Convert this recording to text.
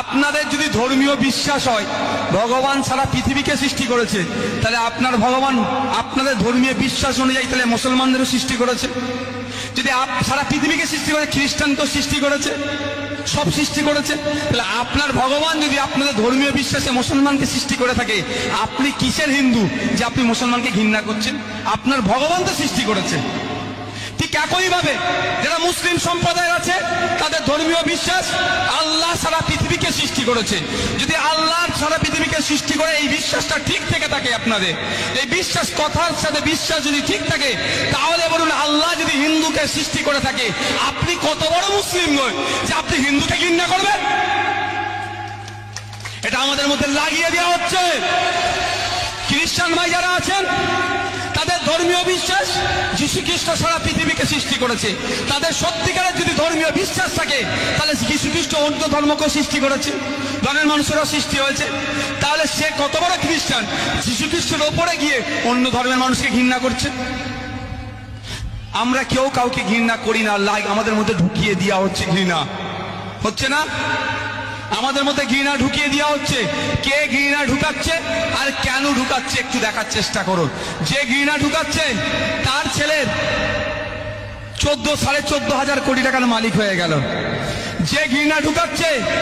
আপনাদের যদি ধর্মীয় বিশ্বাস হয় ভগবান সারা পৃথিবীকে সৃষ্টি করেছে, তাহলে আপনার ভগবান আপনাদের ধর্মীয় বিশ্বাস অনুযায়ী তাহলে মুসলমানদেরও সৃষ্টি করেছে। যদি সারা পৃথিবীকে সৃষ্টি করে, খ্রিস্টান তো সৃষ্টি করেছে, সব সৃষ্টি করেছে, তাহলে আপনার ভগবান যদি আপনাদের ধর্মীয় বিশ্বাসে মুসলমানকে সৃষ্টি করে থাকে, আপনি কিসের হিন্দু যে আপনি মুসলমানকে ঘৃণা করছেন? আপনার ভগবান তো সৃষ্টি করেছে। ঠিক একইভাবে যারা মুসলিম সম্প্রদায় আছে, তাদের ধর্মীয় বিশ্বাস আল্লাহ সারা পৃথিবীকে সৃষ্টি করেছে। যদি আল্লাহ সারা পৃথিবীকে সৃষ্টি করে এই বিশ্বাসটা ঠিক থেকে থাকে, আপনাদের এই বিশ্বাস কথার সাথে বিশ্বাস যদি ঠিক থাকে, তাহলে বলুন আল্লাহ যদি হিন্দুকে সৃষ্টি করে থাকে, আপনি কত বড় মুসলিম নয় যে আপনি হিন্দুকে ঘৃণা করবেন? এটা আমাদের মধ্যে লাগিয়ে দেওয়া হচ্ছে। খ্রিস্টান ভাই যারা আছেন, তাদের ধর্মীয় বিশ্বাস যীশু খ্রিস্ট সারা পৃথিবীকে সৃষ্টি করেছে। তাদের সত্যিকারের যদি ধর্মীয় বিশ্বাস থাকে, তাহলে যীশু খ্রিস্ট অন্য ধর্মকেও সৃষ্টি করেছে, ধর্মের মানুষেরও সৃষ্টি হয়েছে। তাহলে সে কত বড় খ্রিস্টান, যীশু খ্রিস্টের ওপরে গিয়ে অন্য ধর্মের মানুষকে ঘৃণা করছে? আমরা কেউ কাউকে ঘৃণা করি না, আমাদের মধ্যে ঢুকিয়ে দেওয়া হচ্ছে ঘৃণা, হচ্ছে না? আমাদের মধ্যে ঘৃণা ঢুকিয়ে দেওয়া হচ্ছে। কে ঘৃণা ঢুকাচ্ছে আর কেন ঢুকাচ্ছে একটু দেখার চেষ্টা করুন। যে ঘৃণা ঢুকাচ্ছে তার ছেলের 14,500 কোটি টাকার মালিক হয়ে গেল। যে ঘৃণা ঢুকাচ্ছে